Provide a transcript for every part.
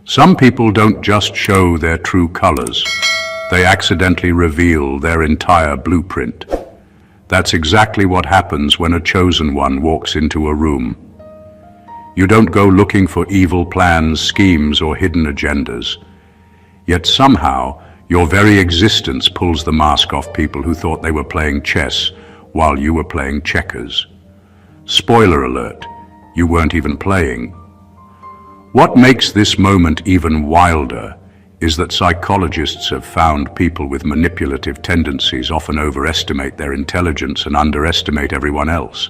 Some people don't just show their true colors. They accidentally reveal their entire blueprint. That's exactly what happens when a chosen one walks into a room. You don't go looking for evil plans, schemes, or hidden agendas. Yet somehow, your very existence pulls the mask off people who thought they were playing chess while you were playing checkers. Spoiler alert, you weren't even playing. What makes this moment even wilder is that psychologists have found people with manipulative tendencies often overestimate their intelligence and underestimate everyone else.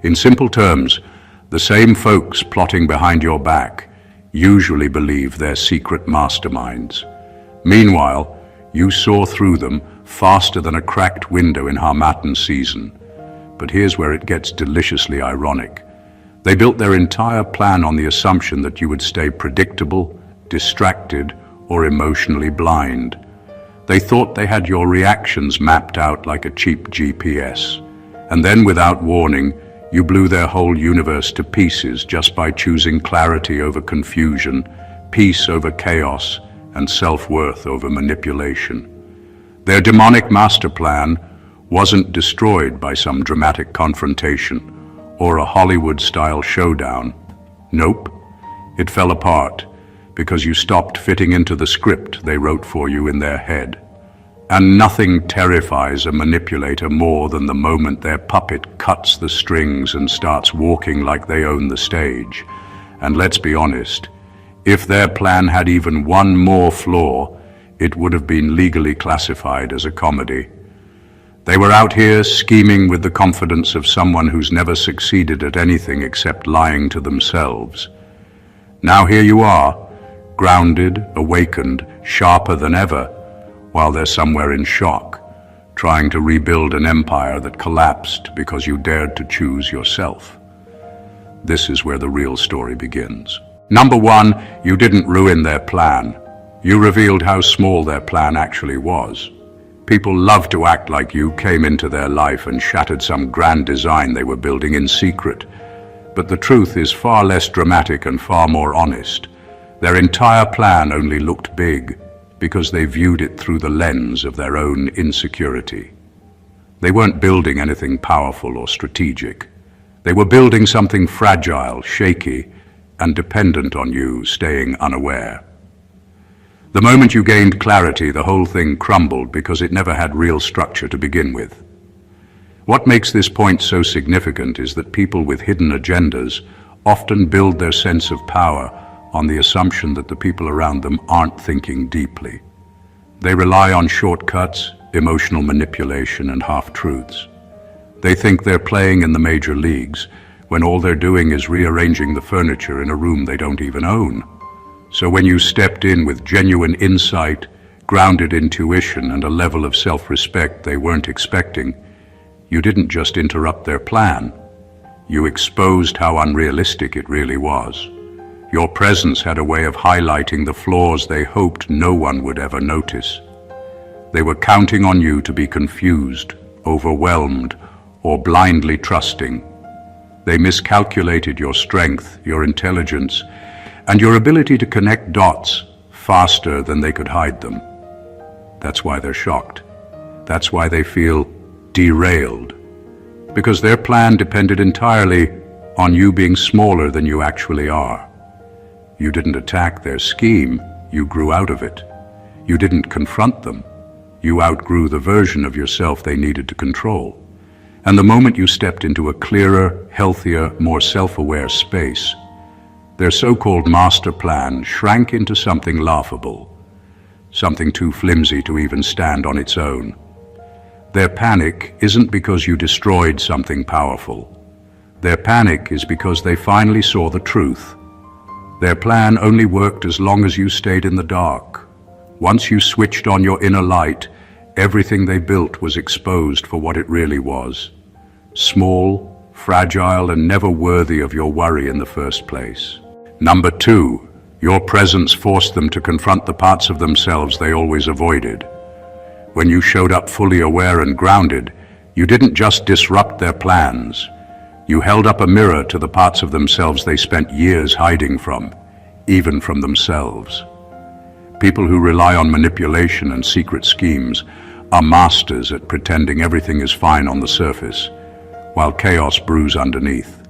In simple terms, the same folks plotting behind your back usually believe they're secret masterminds. Meanwhile, you saw through them faster than a cracked window in Harmattan season. But here's where it gets deliciously ironic. They built their entire plan on the assumption that you would stay predictable, distracted, or emotionally blind. They thought they had your reactions mapped out like a cheap GPS. And then, without warning, you blew their whole universe to pieces just by choosing clarity over confusion, peace over chaos, and self-worth over manipulation. Their demonic master plan wasn't destroyed by some dramatic confrontation or a Hollywood-style showdown. Nope, it fell apart because you stopped fitting into the script they wrote for you in their head. And nothing terrifies a manipulator more than the moment their puppet cuts the strings and starts walking like they own the stage. And let's be honest, if their plan had even one more flaw, it would have been legally classified as a comedy. They were out here scheming with the confidence of someone who's never succeeded at anything except lying to themselves. Now here you are, grounded, awakened, sharper than ever, while they're somewhere in shock, trying to rebuild an empire that collapsed because you dared to choose yourself. This is where the real story begins. Number one, you didn't ruin their plan. You revealed how small their plan actually was. People love to act like you came into their life and shattered some grand design they were building in secret. But the truth is far less dramatic and far more honest. Their entire plan only looked big because they viewed it through the lens of their own insecurity. They weren't building anything powerful or strategic. They were building something fragile, shaky, and dependent on you staying unaware. The moment you gained clarity, the whole thing crumbled because it never had real structure to begin with. What makes this point so significant is that people with hidden agendas often build their sense of power on the assumption that the people around them aren't thinking deeply. They rely on shortcuts, emotional manipulation, and half-truths. They think they're playing in the major leagues when all they're doing is rearranging the furniture in a room they don't even own. So when you stepped in with genuine insight, grounded intuition, and a level of self-respect they weren't expecting, you didn't just interrupt their plan. You exposed how unrealistic it really was. Your presence had a way of highlighting the flaws they hoped no one would ever notice. They were counting on you to be confused, overwhelmed, or blindly trusting. They miscalculated your strength, your intelligence, and your ability to connect dots faster than they could hide them. That's why they're shocked. That's why they feel derailed. Because their plan depended entirely on you being smaller than you actually are. You didn't attack their scheme, you grew out of it. You didn't confront them. You outgrew the version of yourself they needed to control. And the moment you stepped into a clearer, healthier, more self-aware space, their so-called master plan shrank into something laughable, something too flimsy to even stand on its own. Their panic isn't because you destroyed something powerful. Their panic is because they finally saw the truth. Their plan only worked as long as you stayed in the dark. Once you switched on your inner light, everything they built was exposed for what it really was. Small, fragile, and never worthy of your worry in the first place. Number two, your presence forced them to confront the parts of themselves they always avoided. When you showed up fully aware and grounded, you didn't just disrupt their plans. You held up a mirror to the parts of themselves they spent years hiding from. even from themselves. People who rely on manipulation and secret schemes are masters at pretending everything is fine on the surface, while chaos brews underneath.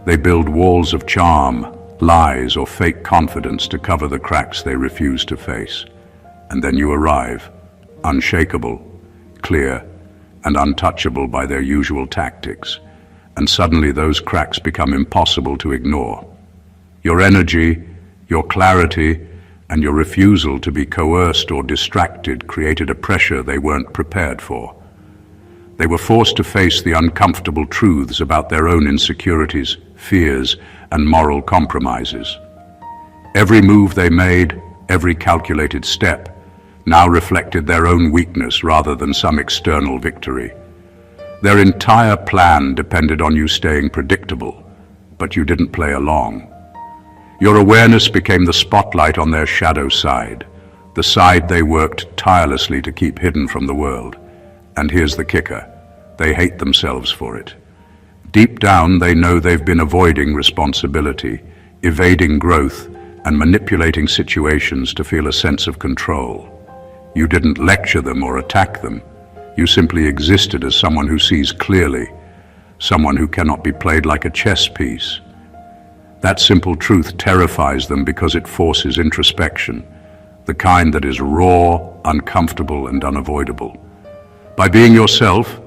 They build walls of charm, lies, or fake confidence to cover the cracks they refuse to face. And then you arrive, unshakable, clear, and untouchable by their usual tactics, and suddenly those cracks become impossible to ignore. Your energy, your clarity, and your refusal to be coerced or distracted created a pressure they weren't prepared for. They were forced to face the uncomfortable truths about their own insecurities, fears, and moral compromises. Every move they made, every calculated step, now reflected their own weakness rather than some external victory. Their entire plan depended on you staying predictable, but you didn't play along. Your awareness became the spotlight on their shadow side, the side they worked tirelessly to keep hidden from the world. And here's the kicker: they hate themselves for it. Deep down, they know they've been avoiding responsibility, evading growth, and manipulating situations to feel a sense of control. You didn't lecture them or attack them. You simply existed as someone who sees clearly, someone who cannot be played like a chess piece. That simple truth terrifies them because it forces introspection, the kind that is raw, uncomfortable, and unavoidable. By being yourself,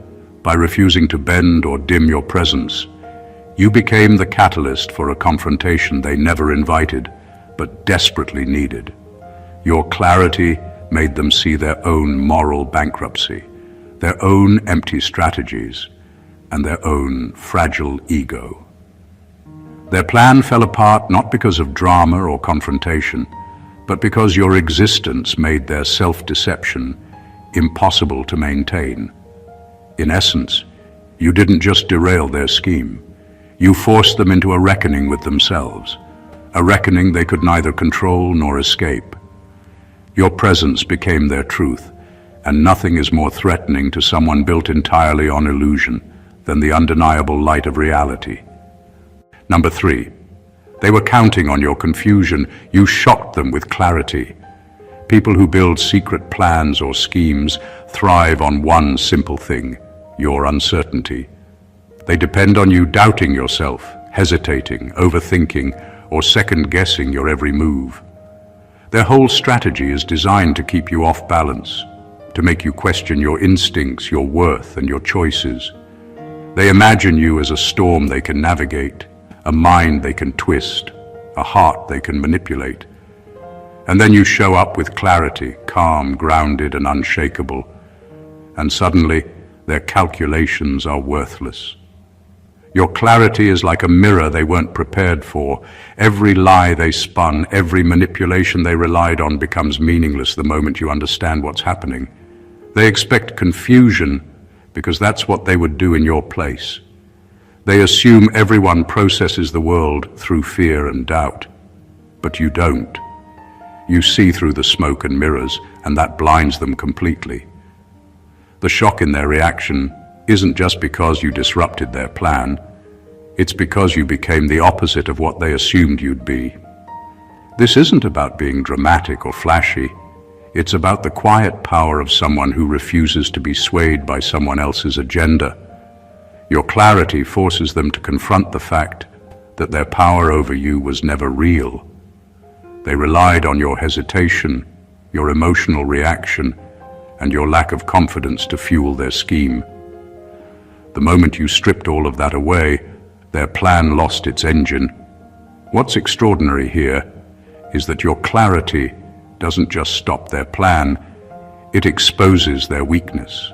by refusing to bend or dim your presence, you became the catalyst for a confrontation they never invited, but desperately needed. Your clarity made them see their own moral bankruptcy, their own empty strategies, and their own fragile ego. Their plan fell apart not because of drama or confrontation, but because your existence made their self-deception impossible to maintain. In essence, you didn't just derail their scheme. You forced them into a reckoning with themselves, a reckoning they could neither control nor escape. Your presence became their truth, and nothing is more threatening to someone built entirely on illusion than the undeniable light of reality. Number 3, they were counting on your confusion. You shocked them with clarity. People who build secret plans or schemes thrive on one simple thing: your uncertainty. They depend on you doubting yourself, hesitating, overthinking, or second-guessing your every move. Their whole strategy is designed to keep you off balance, to make you question your instincts, your worth, and your choices. They imagine you as a storm they can navigate, a mind they can twist, a heart they can manipulate. And then you show up with clarity, calm, grounded, and unshakable, and suddenly their calculations are worthless. Your clarity is like a mirror they weren't prepared for. Every lie they spun, every manipulation they relied on becomes meaningless the moment you understand what's happening. They expect confusion because that's what they would do in your place. They assume everyone processes the world through fear and doubt, but you don't. You see through the smoke and mirrors, and that blinds them completely. The shock in their reaction isn't just because you disrupted their plan, it's because you became the opposite of what they assumed you'd be. This isn't about being dramatic or flashy. It's about the quiet power of someone who refuses to be swayed by someone else's agenda. Your clarity forces them to confront the fact that their power over you was never real. They relied on your hesitation, your emotional reaction, and your lack of confidence to fuel their scheme. The moment you stripped all of that away, their plan lost its engine. What's extraordinary here is that your clarity doesn't just stop their plan, it exposes their weakness.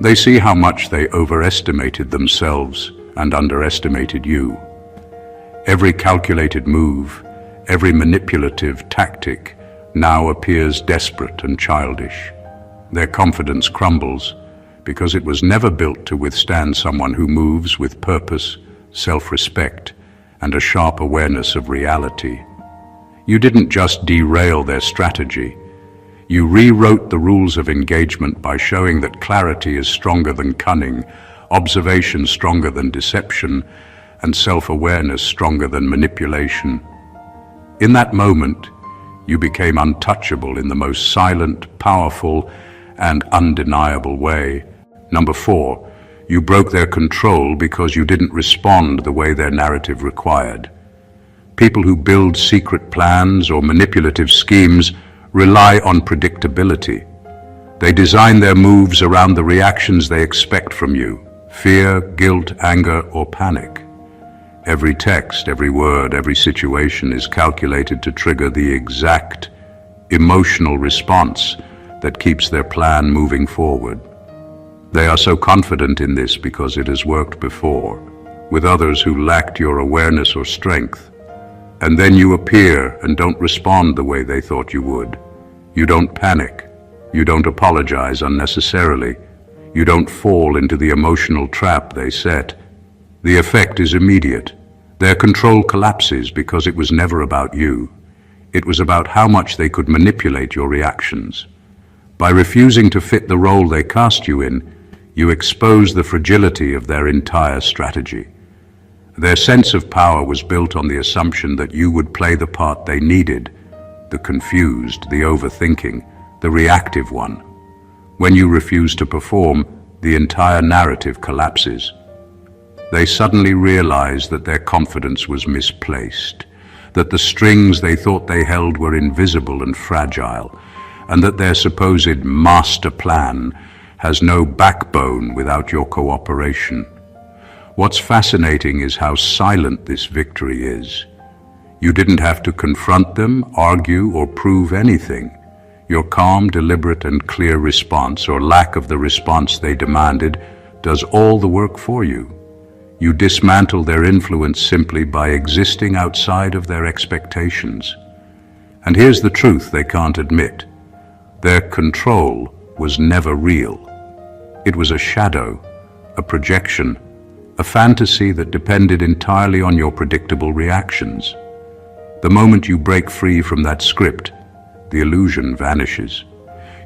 They see how much they overestimated themselves and underestimated you. Every calculated move, every manipulative tactic now appears desperate and childish. Their confidence crumbles because it was never built to withstand someone who moves with purpose, self-respect, and a sharp awareness of reality. You didn't just derail their strategy. You rewrote the rules of engagement by showing that clarity is stronger than cunning, observation stronger than deception, and self-awareness stronger than manipulation. In that moment, you became untouchable in the most silent, powerful, and undeniable way. Number 4, you broke their control because you didn't respond the way their narrative required. People who build secret plans or manipulative schemes rely on predictability. They design their moves around the reactions they expect from you: fear, guilt, anger, or panic. Every text, every word, every situation is calculated to trigger the exact emotional response that keeps their plan moving forward. They are so confident in this because it has worked before, with others who lacked your awareness or strength. And then you appear and don't respond the way they thought you would. You don't panic. You don't apologize unnecessarily. You don't fall into the emotional trap they set. The effect is immediate. Their control collapses because it was never about you. It was about how much they could manipulate your reactions. By refusing to fit the role they cast you in, you expose the fragility of their entire strategy. Their sense of power was built on the assumption that you would play the part they needed, the confused, the overthinking, the reactive one. When you refuse to perform, the entire narrative collapses. They suddenly realize that their confidence was misplaced, that the strings they thought they held were invisible and fragile, and that their supposed master plan has no backbone without your cooperation. What's fascinating is how silent this victory is. You didn't have to confront them, argue, or prove anything. Your calm, deliberate, and clear response, or lack of the response they demanded, does all the work for you. You dismantle their influence simply by existing outside of their expectations. And here's the truth they can't admit. Their control was never real. It was a shadow, a projection, a fantasy that depended entirely on your predictable reactions. The moment you break free from that script, the illusion vanishes.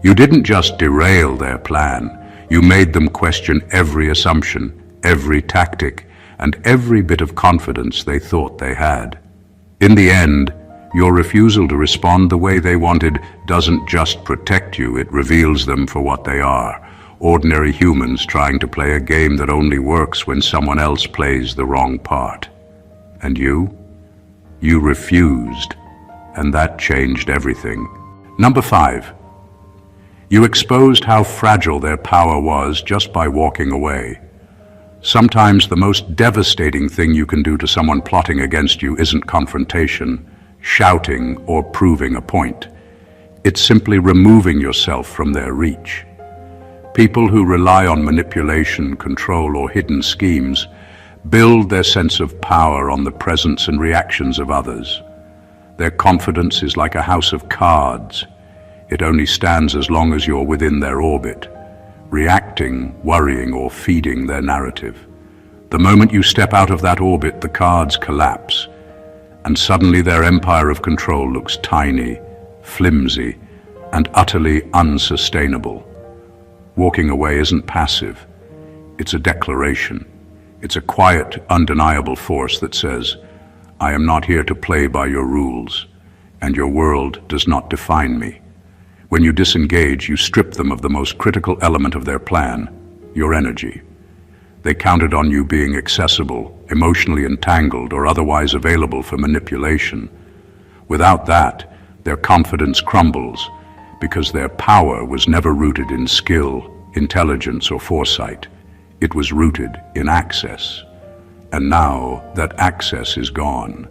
You didn't just derail their plan, you made them question every assumption, every tactic, and every bit of confidence they thought they had. In the end, your refusal to respond the way they wanted doesn't just protect you, it reveals them for what they are. Ordinary humans trying to play a game that only works when someone else plays the wrong part. And you? You refused, and that changed everything. Number 5. You exposed how fragile their power was just by walking away. Sometimes the most devastating thing you can do to someone plotting against you isn't confrontation, shouting, or proving a point. It's simply removing yourself from their reach. People who rely on manipulation, control, or hidden schemes build their sense of power on the presence and reactions of others. Their confidence is like a house of cards. It only stands as long as you're within their orbit, reacting, worrying, or feeding their narrative. The moment you step out of that orbit, the cards collapse, and suddenly their empire of control looks tiny, flimsy, and utterly unsustainable. Walking away isn't passive. It's a declaration. It's a quiet, undeniable force that says, I am not here to play by your rules, and your world does not define me. When you disengage, you strip them of the most critical element of their plan, your energy. They counted on you being accessible, emotionally entangled, or otherwise available for manipulation. Without that, their confidence crumbles, because their power was never rooted in skill, intelligence, or foresight. It was rooted in access. And now that access is gone,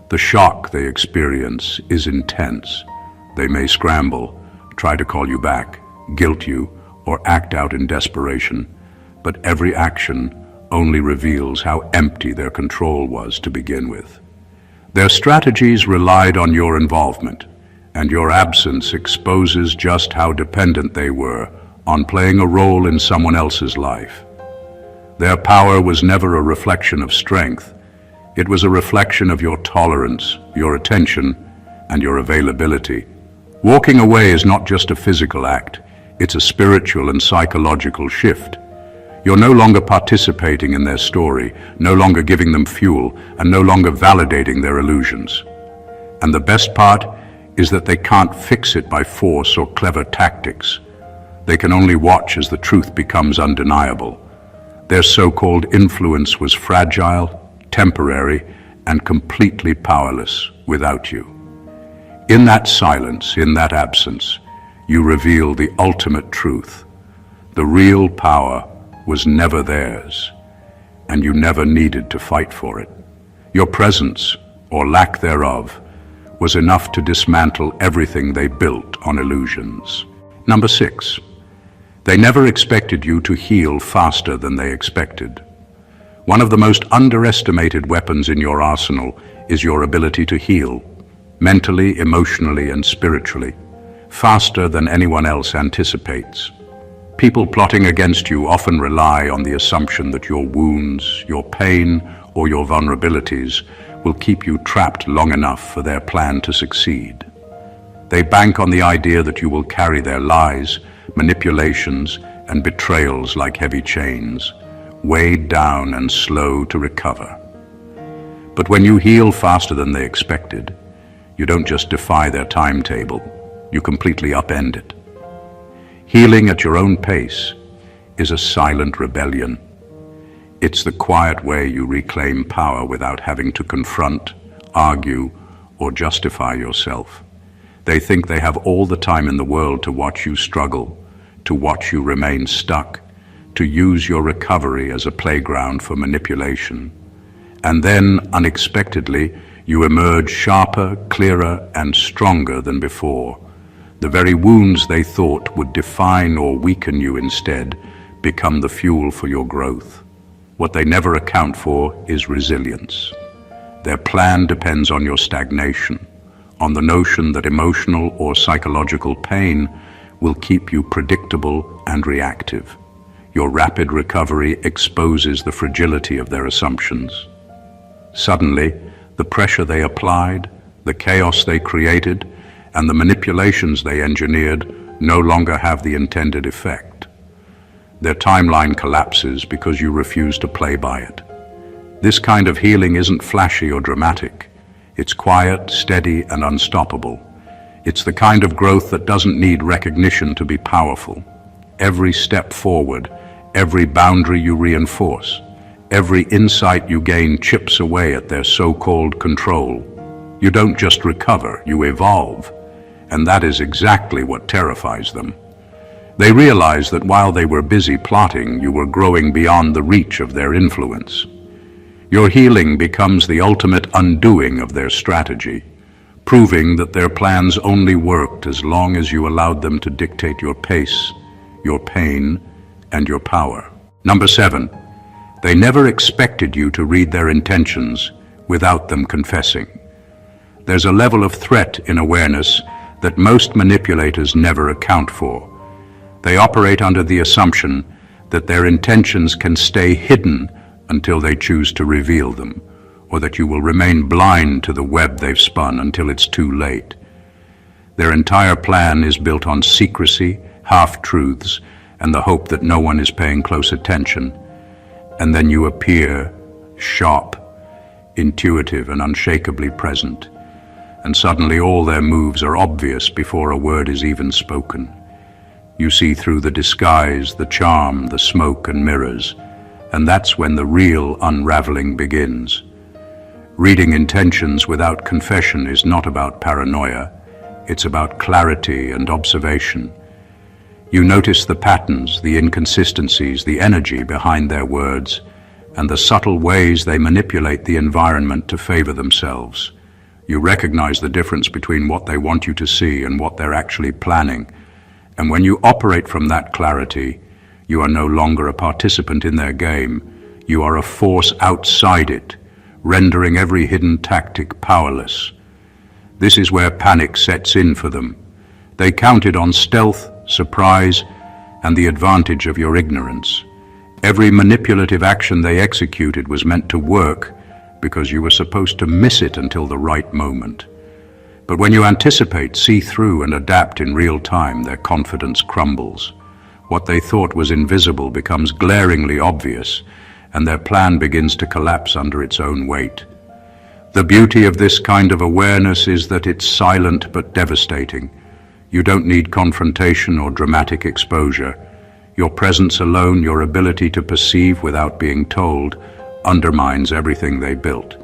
the shock they experience is intense. They may scramble, try to call you back, guilt you, or act out in desperation, but every action only reveals how empty their control was to begin with. Their strategies relied on your involvement, and your absence exposes just how dependent they were on playing a role in someone else's life. Their power was never a reflection of strength. It was a reflection of your tolerance, your attention, and your availability. Walking away is not just a physical act, it's a spiritual and psychological shift. You're no longer participating in their story, no longer giving them fuel, and no longer validating their illusions. And the best part is that they can't fix it by force or clever tactics. They can only watch as the truth becomes undeniable. Their so-called influence was fragile, temporary, and completely powerless without you. In that silence, in that absence, you reveal the ultimate truth. The real power was never theirs, and you never needed to fight for it. Your presence, or lack thereof, was enough to dismantle everything they built on illusions. Number 6. They never expected you to heal faster than they expected. One of the most underestimated weapons in your arsenal is your ability to heal, mentally, emotionally, and spiritually, faster than anyone else anticipates. People plotting against you often rely on the assumption that your wounds, your pain, or your vulnerabilities will keep you trapped long enough for their plan to succeed. They bank on the idea that you will carry their lies, manipulations, and betrayals like heavy chains, weighed down and slow to recover. But when you heal faster than they expected, you don't just defy their timetable, you completely upend it. Healing at your own pace is a silent rebellion. It's the quiet way you reclaim power without having to confront, argue, or justify yourself. They think they have all the time in the world to watch you struggle, to watch you remain stuck, to use your recovery as a playground for manipulation. And then, unexpectedly, you emerge sharper, clearer, and stronger than before. The very wounds they thought would define or weaken you instead become the fuel for your growth. What they never account for is resilience. Their plan depends on your stagnation, on the notion that emotional or psychological pain will keep you predictable and reactive. Your rapid recovery exposes the fragility of their assumptions. Suddenly, the pressure they applied, the chaos they created, and the manipulations they engineered no longer have the intended effect. Their timeline collapses because you refuse to play by it. This kind of healing isn't flashy or dramatic. It's quiet, steady, and unstoppable. It's the kind of growth that doesn't need recognition to be powerful. Every step forward, every boundary you reinforce, every insight you gain chips away at their so-called control. You don't just recover, you evolve. And that is exactly what terrifies them. They realize that while they were busy plotting, you were growing beyond the reach of their influence. Your healing becomes the ultimate undoing of their strategy, proving that their plans only worked as long as you allowed them to dictate your pace, your pain, and your power. Number 7, they never expected you to read their intentions without them confessing. There's a level of threat in awareness that most manipulators never account for. They operate under the assumption that their intentions can stay hidden until they choose to reveal them, or that you will remain blind to the web they've spun until it's too late. Their entire plan is built on secrecy, half-truths, and the hope that no one is paying close attention. And then you appear sharp, intuitive, and unshakably present. And suddenly all their moves are obvious before a word is even spoken. You see through the disguise, the charm, the smoke and mirrors, and that's when the real unraveling begins. Reading intentions without confession is not about paranoia, it's about clarity and observation. You notice the patterns, the inconsistencies, the energy behind their words, and the subtle ways they manipulate the environment to favor themselves. You recognize the difference between what they want you to see and what they're actually planning. And when you operate from that clarity, you are no longer a participant in their game. You are a force outside it, rendering every hidden tactic powerless. This is where panic sets in for them. They counted on stealth, surprise, and the advantage of your ignorance. Every manipulative action they executed was meant to work because you were supposed to miss it until the right moment. But when you anticipate, see through, and adapt in real time, their confidence crumbles. What they thought was invisible becomes glaringly obvious, and their plan begins to collapse under its own weight. The beauty of this kind of awareness is that it's silent but devastating. You don't need confrontation or dramatic exposure. Your presence alone, your ability to perceive without being told, undermines everything they built.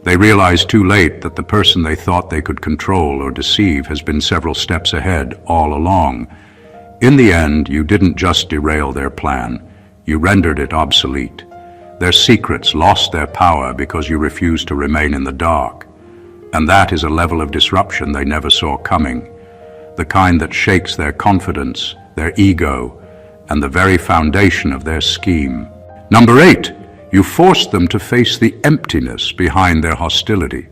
They realize too late that the person they thought they could control or deceive has been several steps ahead all along. In the end, you didn't just derail their plan, you rendered it obsolete. Their secrets lost their power because you refused to remain in the dark. And that is a level of disruption they never saw coming, the kind that shakes their confidence, their ego, and the very foundation of their scheme. Number 8, you forced them to face the emptiness behind their hostility.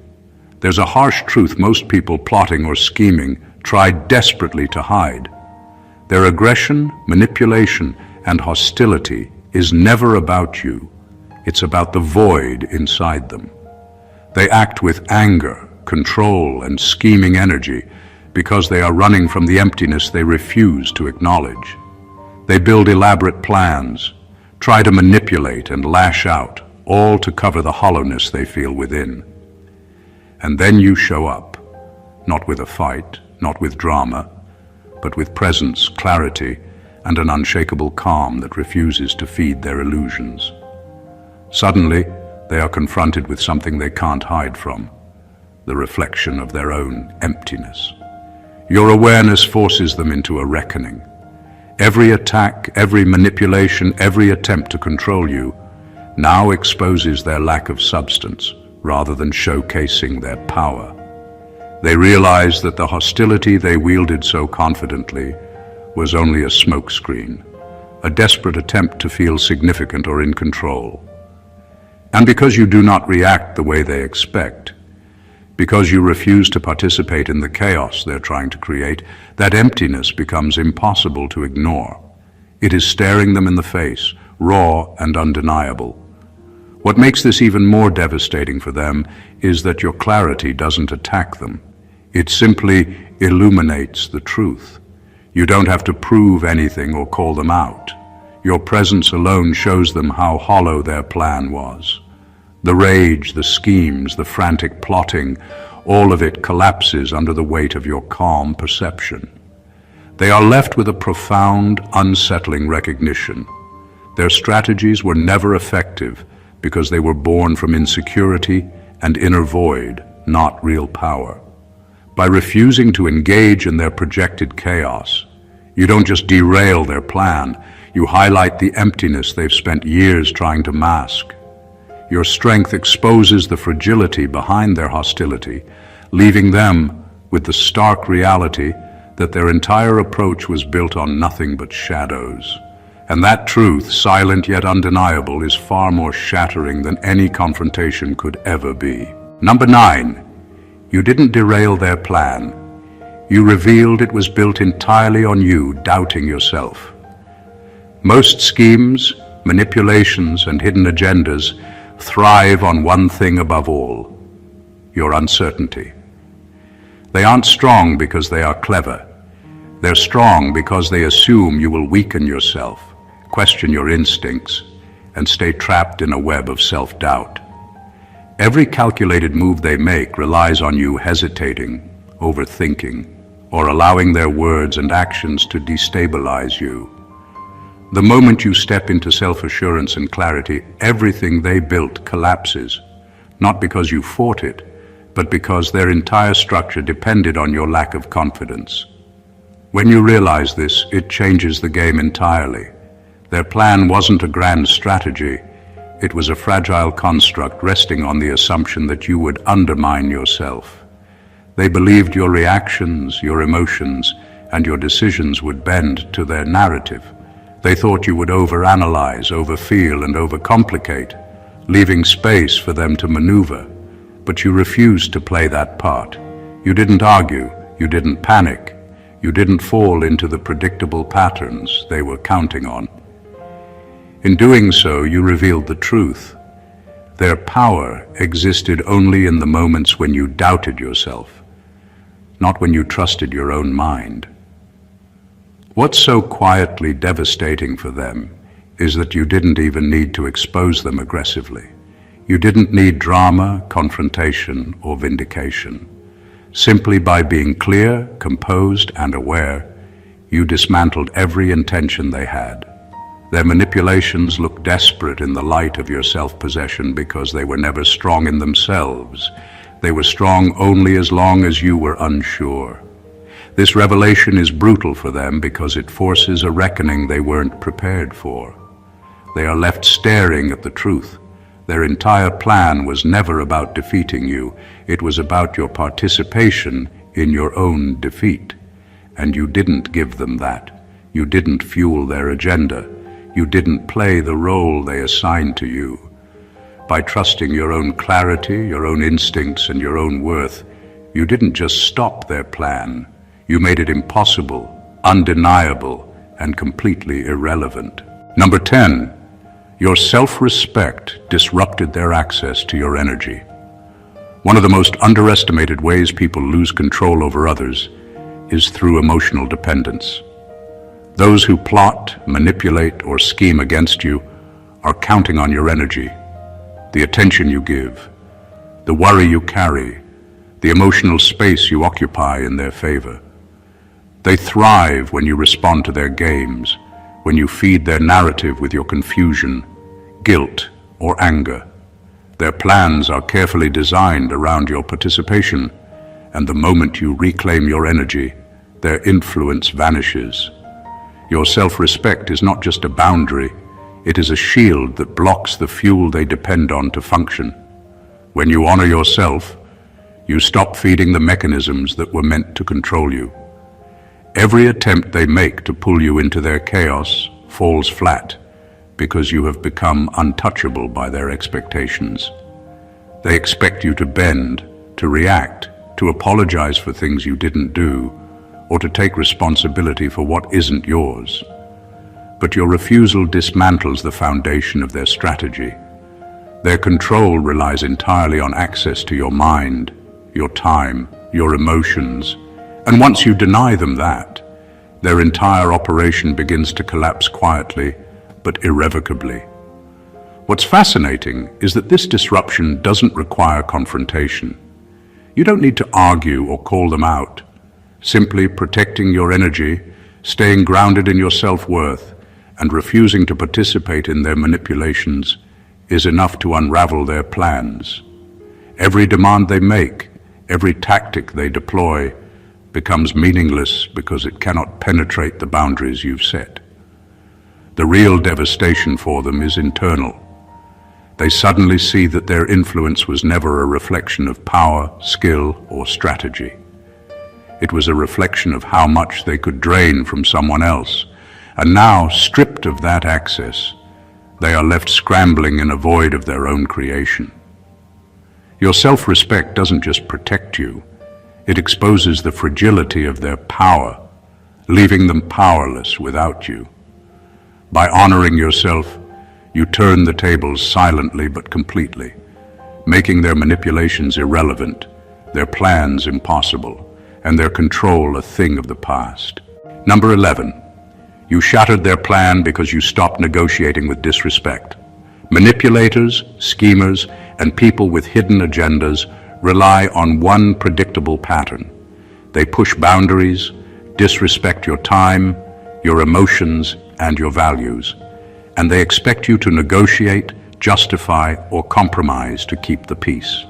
There's a harsh truth most people plotting or scheming try desperately to hide. Their aggression, manipulation, and hostility is never about you. It's about the void inside them. They act with anger, control, and scheming energy because they are running from the emptiness they refuse to acknowledge. They build elaborate plans, try to manipulate and lash out, all to cover the hollowness they feel within. And then you show up, not with a fight, not with drama, but with presence, clarity, and an unshakable calm that refuses to feed their illusions. Suddenly, they are confronted with something they can't hide from, the reflection of their own emptiness. Your awareness forces them into a reckoning. Every attack, every manipulation, every attempt to control you now exposes their lack of substance rather than showcasing their power. They realize that the hostility they wielded so confidently was only a smokescreen, a desperate attempt to feel significant or in control. And because you do not react the way they expect, because you refuse to participate in the chaos they're trying to create, that emptiness becomes impossible to ignore. It is staring them in the face, raw and undeniable. What makes this even more devastating for them is that your clarity doesn't attack them. It simply illuminates the truth. You don't have to prove anything or call them out. Your presence alone shows them how hollow their plan was. The rage, the schemes, the frantic plotting, all of it collapses under the weight of your calm perception. They are left with a profound, unsettling recognition. Their strategies were never effective because they were born from insecurity and inner void, not real power. By refusing to engage in their projected chaos, you don't just derail their plan, you highlight the emptiness they've spent years trying to mask. Your strength exposes the fragility behind their hostility, leaving them with the stark reality that their entire approach was built on nothing but shadows. And that truth, silent yet undeniable, is far more shattering than any confrontation could ever be. Number 9, you didn't derail their plan. You revealed it was built entirely on you doubting yourself. Most schemes, manipulations, and hidden agendas thrive on one thing above all: your uncertainty. They aren't strong because they are clever. They're strong because they assume you will weaken yourself, question your instincts, and stay trapped in a web of self-doubt. Every calculated move they make relies on you hesitating, overthinking, or allowing their words and actions to destabilize you. The moment you step into self-assurance and clarity, everything they built collapses, not because you fought it, but because their entire structure depended on your lack of confidence. When you realize this, it changes the game entirely. Their plan wasn't a grand strategy. It was a fragile construct resting on the assumption that you would undermine yourself. They believed your reactions, your emotions, and your decisions would bend to their narrative. They thought you would overanalyze, overfeel, and overcomplicate, leaving space for them to maneuver. But you refused to play that part. You didn't argue, you didn't panic, you didn't fall into the predictable patterns they were counting on. In doing so, you revealed the truth. Their power existed only in the moments when you doubted yourself, not when you trusted your own mind. What's so quietly devastating for them is that you didn't even need to expose them aggressively. You didn't need drama, confrontation, or vindication. Simply by being clear, composed, and aware, you dismantled every intention they had. Their manipulations looked desperate in the light of your self-possession because they were never strong in themselves. They were strong only as long as you were unsure. This revelation is brutal for them because it forces a reckoning they weren't prepared for. They are left staring at the truth. Their entire plan was never about defeating you. It was about your participation in your own defeat. And you didn't give them that. You didn't fuel their agenda. You didn't play the role they assigned to you. By trusting your own clarity, your own instincts, and your own worth, you didn't just stop their plan. You made it impossible, undeniable, and completely irrelevant. Number 10. Your self-respect disrupted their access to your energy. One of the most underestimated ways people lose control over others is through emotional dependence. Those who plot, manipulate, or scheme against you are counting on your energy, the attention you give, the worry you carry, the emotional space you occupy in their favor. They thrive when you respond to their games, when you feed their narrative with your confusion, guilt, or anger. Their plans are carefully designed around your participation, and the moment you reclaim your energy, their influence vanishes. Your self-respect is not just a boundary, it is a shield that blocks the fuel they depend on to function. When you honor yourself, you stop feeding the mechanisms that were meant to control you. Every attempt they make to pull you into their chaos falls flat because you have become untouchable by their expectations. They expect you to bend, to react, to apologize for things you didn't do, or to take responsibility for what isn't yours. But your refusal dismantles the foundation of their strategy. Their control relies entirely on access to your mind, your time, your emotions, and once you deny them that, their entire operation begins to collapse quietly but irrevocably. What's fascinating is that this disruption doesn't require confrontation. You don't need to argue or call them out. Simply protecting your energy, staying grounded in your self-worth, and refusing to participate in their manipulations is enough to unravel their plans. Every demand they make, every tactic they deploy, becomes meaningless because it cannot penetrate the boundaries you've set. The real devastation for them is internal. They suddenly see that their influence was never a reflection of power, skill, or strategy. It was a reflection of how much they could drain from someone else, and now, stripped of that access, they are left scrambling in a void of their own creation. Your self-respect doesn't just protect you, it exposes the fragility of their power, leaving them powerless without you. By honoring yourself, you turn the tables silently but completely, making their manipulations irrelevant, their plans impossible, and their control a thing of the past. Number 11. You shattered their plan because you stopped negotiating with disrespect. Manipulators, schemers, and people with hidden agendas rely on one predictable pattern. They push boundaries, disrespect your time, your emotions, and your values, and they expect you to negotiate, justify, or compromise to keep the peace.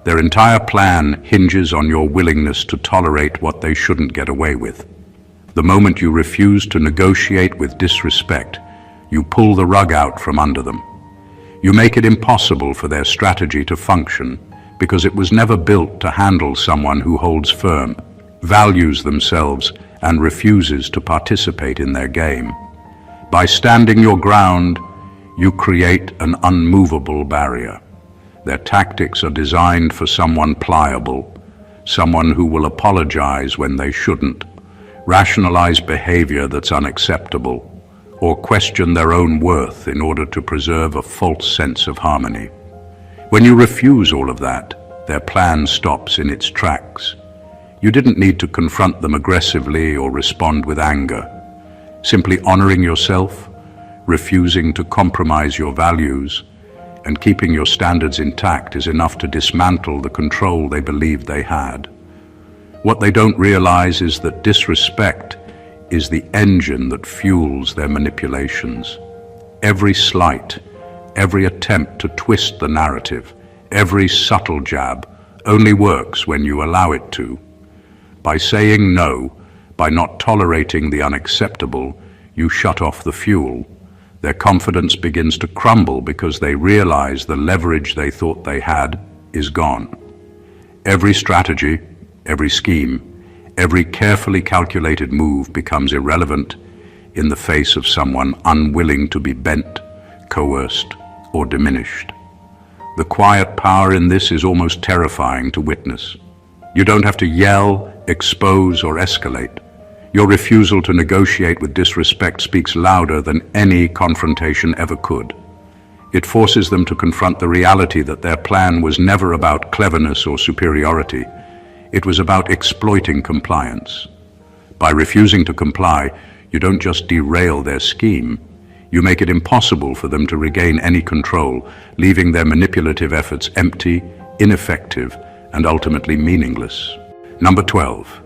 Their entire plan hinges on your willingness to tolerate what they shouldn't get away with. The moment you refuse to negotiate with disrespect, you pull the rug out from under them. You make it impossible for their strategy to function because it was never built to handle someone who holds firm, values themselves, and refuses to participate in their game. By standing your ground, you create an unmovable barrier. Their tactics are designed for someone pliable, someone who will apologize when they shouldn't, rationalize behavior that's unacceptable, or question their own worth in order to preserve a false sense of harmony. When you refuse all of that, their plan stops in its tracks. You didn't need to confront them aggressively or respond with anger. Simply honoring yourself, refusing to compromise your values, and keeping your standards intact is enough to dismantle the control they believed they had. What they don't realize is that disrespect is the engine that fuels their manipulations. Every slight, every attempt to twist the narrative, every subtle jab only works when you allow it to. By saying no, by not tolerating the unacceptable, you shut off the fuel. Their confidence begins to crumble because they realize the leverage they thought they had is gone. Every strategy, every scheme, every carefully calculated move becomes irrelevant in the face of someone unwilling to be bent, coerced, or diminished. The quiet power in this is almost terrifying to witness. You don't have to yell, expose, or escalate. Your refusal to negotiate with disrespect speaks louder than any confrontation ever could. It forces them to confront the reality that their plan was never about cleverness or superiority. It was about exploiting compliance. By refusing to comply, you don't just derail their scheme, you make it impossible for them to regain any control, leaving their manipulative efforts empty, ineffective, and ultimately meaningless. Number 12.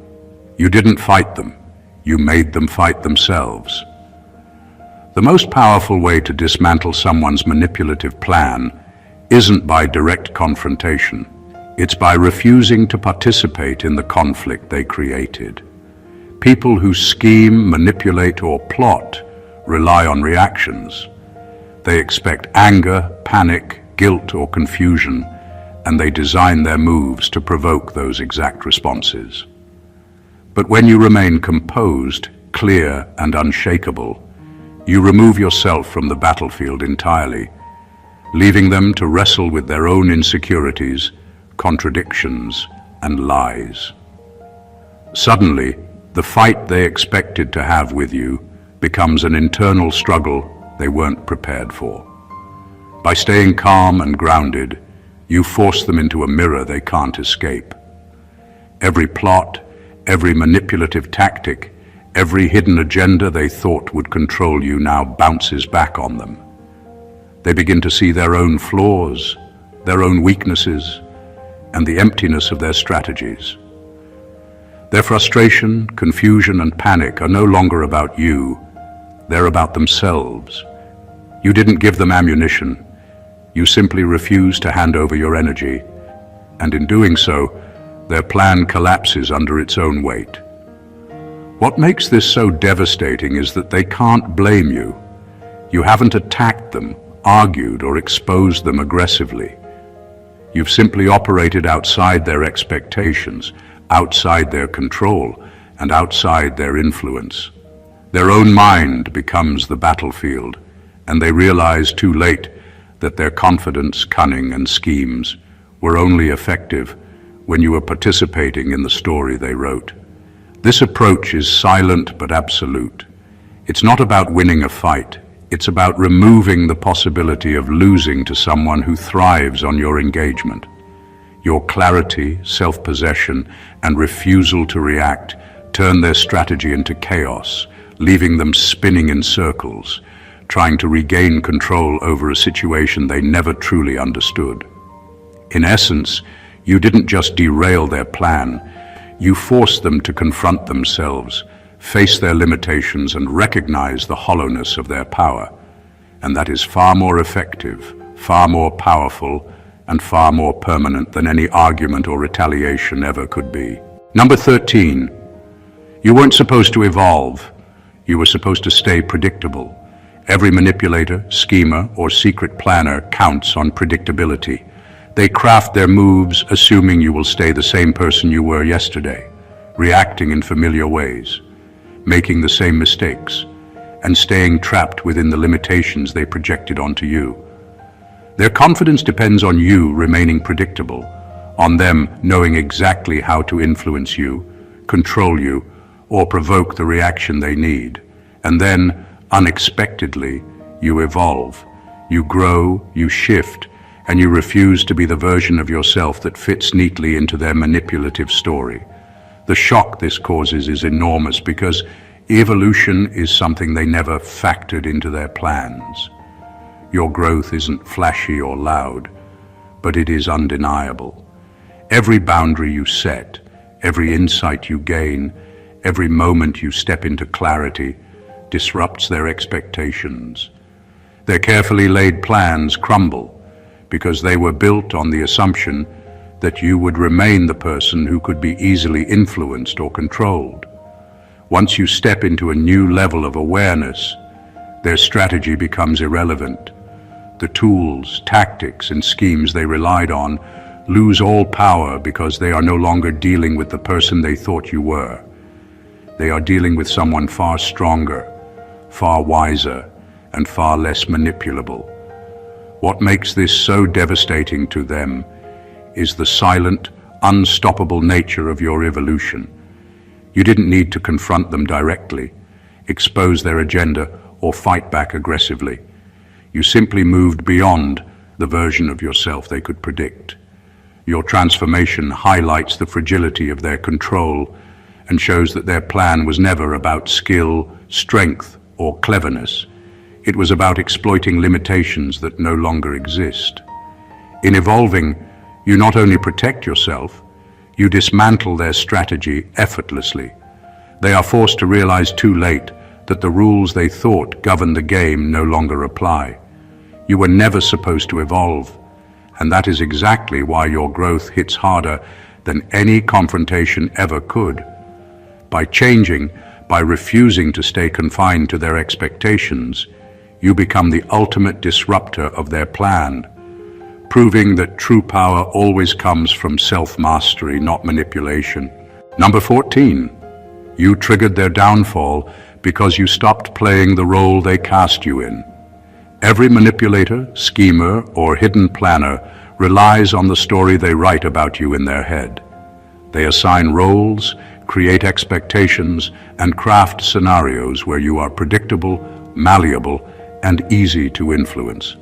You didn't fight them. You made them fight themselves. The most powerful way to dismantle someone's manipulative plan isn't by direct confrontation. It's by refusing to participate in the conflict they created. People who scheme, manipulate, or plot rely on reactions. They expect anger, panic, guilt, or confusion, and they design their moves to provoke those exact responses. But when you remain composed, clear, and unshakable, you remove yourself from the battlefield entirely, leaving them to wrestle with their own insecurities, contradictions, and lies. Suddenly, the fight they expected to have with you becomes an internal struggle they weren't prepared for. By staying calm and grounded, you force them into a mirror they can't escape. Every plot, every manipulative tactic, every hidden agenda they thought would control you now bounces back on them. They begin to see their own flaws, their own weaknesses, and the emptiness of their strategies. Their frustration, confusion, and panic are no longer about you. They're about themselves. You didn't give them ammunition. You simply refused to hand over your energy. And in doing so, their plan collapses under its own weight. What makes this so devastating is that they can't blame you. You haven't attacked them, argued, or exposed them aggressively. You've simply operated outside their expectations, outside their control, and outside their influence. Their own mind becomes the battlefield, and they realize too late that their confidence, cunning, and schemes were only effective when you were participating in the story they wrote. This approach is silent but absolute. It's not about winning a fight. It's about removing the possibility of losing to someone who thrives on your engagement. Your clarity, self-possession, and refusal to react turn their strategy into chaos, leaving them spinning in circles, trying to regain control over a situation they never truly understood. In essence, you didn't just derail their plan, you forced them to confront themselves, face their limitations, and recognize the hollowness of their power. And that is far more effective, far more powerful, and far more permanent than any argument or retaliation ever could be. Number 13. You weren't supposed to evolve. You were supposed to stay predictable. Every manipulator, schemer, or secret planner counts on predictability. They craft their moves assuming you will stay the same person you were yesterday, reacting in familiar ways, making the same mistakes, and staying trapped within the limitations they projected onto you. Their confidence depends on you remaining predictable, on them knowing exactly how to influence you, control you, or provoke the reaction they need. And then, unexpectedly, you evolve. You grow, you shift, and you refuse to be the version of yourself that fits neatly into their manipulative story. The shock this causes is enormous because evolution is something they never factored into their plans. Your growth isn't flashy or loud, but it is undeniable. Every boundary you set, every insight you gain, every moment you step into clarity disrupts their expectations. Their carefully laid plans crumble because they were built on the assumption that you would remain the person who could be easily influenced or controlled. Once you step into a new level of awareness, their strategy becomes irrelevant. The tools, tactics, and schemes they relied on lose all power because they are no longer dealing with the person they thought you were. They are dealing with someone far stronger, far wiser, and far less manipulable. What makes this so devastating to them is the silent, unstoppable nature of your evolution. You didn't need to confront them directly, expose their agenda, or fight back aggressively. You simply moved beyond the version of yourself they could predict. Your transformation highlights the fragility of their control and shows that their plan was never about skill, strength, or cleverness. It was about exploiting limitations that no longer exist. In evolving, you not only protect yourself, you dismantle their strategy effortlessly. They are forced to realize too late that the rules they thought governed the game no longer apply. You were never supposed to evolve, and that is exactly why your growth hits harder than any confrontation ever could. By changing, by refusing to stay confined to their expectations, you become the ultimate disruptor of their plan, proving that true power always comes from self-mastery, not manipulation. Number 14, you triggered their downfall because you stopped playing the role they cast you in. Every manipulator, schemer, or hidden planner relies on the story they write about you in their head. They assign roles, create expectations, and craft scenarios where you are predictable, malleable, and easy to influence.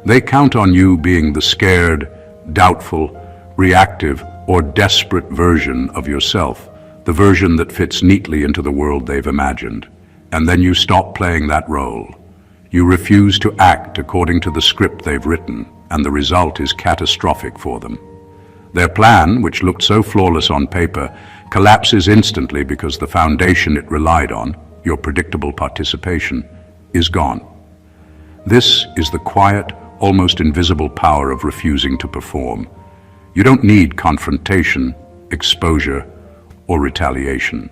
They count on you being the scared, doubtful, reactive, or desperate version of yourself, the version that fits neatly into the world they've imagined. And then you stop playing that role. You refuse to act according to the script they've written, and the result is catastrophic for them. Their plan, which looked so flawless on paper, collapses instantly because the foundation it relied on, your predictable participation, is gone. This is the quiet, almost invisible power of refusing to perform. You don't need confrontation, exposure, or retaliation.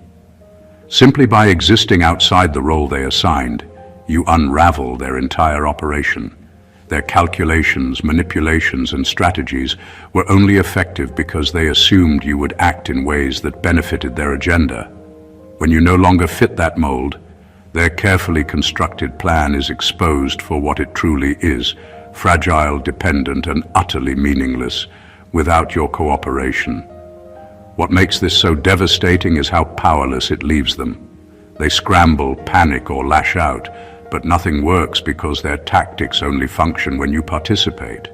Simply by existing outside the role they assigned, you unravel their entire operation. Their calculations, manipulations, and strategies were only effective because they assumed you would act in ways that benefited their agenda. When you no longer fit that mold, their carefully constructed plan is exposed for what it truly is: fragile, dependent, and utterly meaningless without your cooperation. What makes this so devastating is how powerless it leaves them. They scramble, panic, or lash out, but nothing works because their tactics only function when you participate.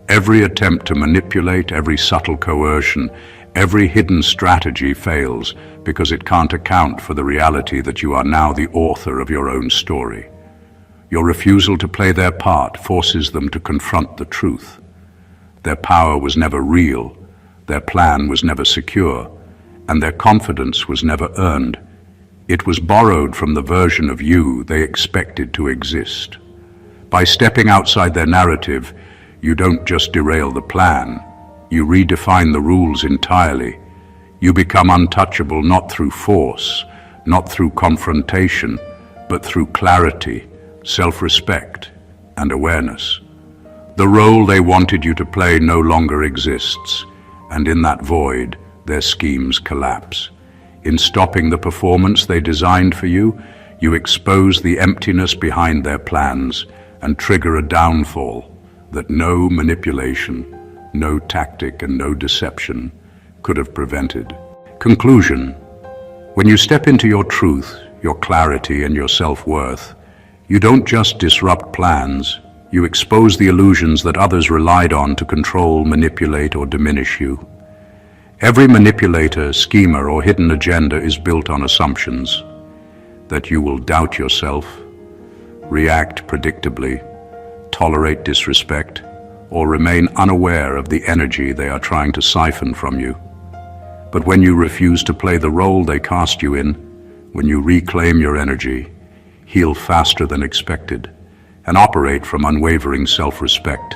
Every attempt to manipulate, every subtle coercion, every hidden strategy fails because it can't account for the reality that you are now the author of your own story. Your refusal to play their part forces them to confront the truth. Their power was never real, their plan was never secure, and their confidence was never earned. It was borrowed from the version of you they expected to exist. By stepping outside their narrative, you don't just derail the plan, you redefine the rules entirely. You become untouchable not through force, not through confrontation, but through clarity, self-respect, and awareness. The role they wanted you to play no longer exists, and in that void, their schemes collapse. In stopping the performance they designed for you, you expose the emptiness behind their plans and trigger a downfall that no manipulation, no tactic, and no deception could have prevented. Conclusion: when you step into your truth, your clarity, and your self-worth, you don't just disrupt plans, you expose the illusions that others relied on to control, manipulate, or diminish you. Every manipulator, schemer, or hidden agenda is built on assumptions that you will doubt yourself, react predictably, tolerate disrespect, or remain unaware of the energy they are trying to siphon from you. But when you refuse to play the role they cast you in, when you reclaim your energy, heal faster than expected, and operate from unwavering self-respect,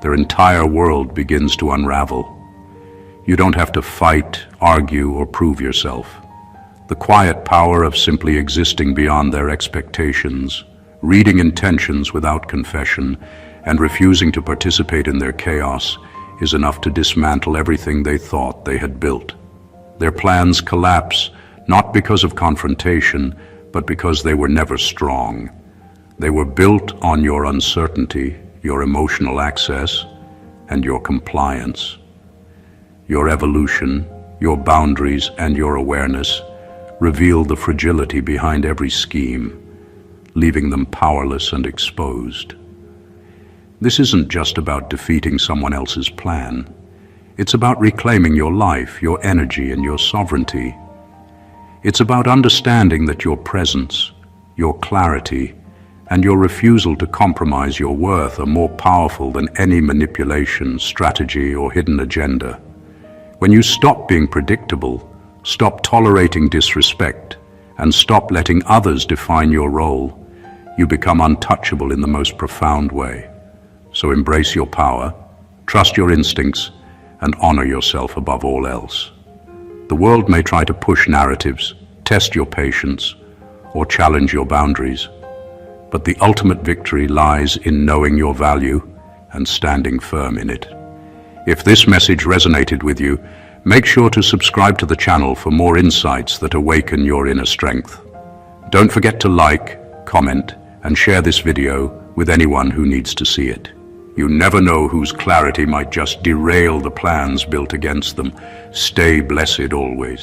their entire world begins to unravel. You don't have to fight, argue, or prove yourself. The quiet power of simply existing beyond their expectations, reading intentions without confession, and refusing to participate in their chaos is enough to dismantle everything they thought they had built. Their plans collapse not because of confrontation, but because they were never strong. They were built on your uncertainty, your emotional access, and your compliance. Your evolution, your boundaries, and your awareness reveal the fragility behind every scheme, leaving them powerless and exposed. This isn't just about defeating someone else's plan. It's about reclaiming your life, your energy, and your sovereignty. It's about understanding that your presence, your clarity, and your refusal to compromise your worth are more powerful than any manipulation, strategy, or hidden agenda. When you stop being predictable, stop tolerating disrespect, and stop letting others define your role, you become untouchable in the most profound way. So embrace your power, trust your instincts, and honor yourself above all else. The world may try to push narratives, test your patience, or challenge your boundaries, but the ultimate victory lies in knowing your value and standing firm in it. If this message resonated with you, make sure to subscribe to the channel for more insights that awaken your inner strength. Don't forget to like, comment, and share this video with anyone who needs to see it. You never know whose clarity might just derail the plans built against them. Stay blessed always.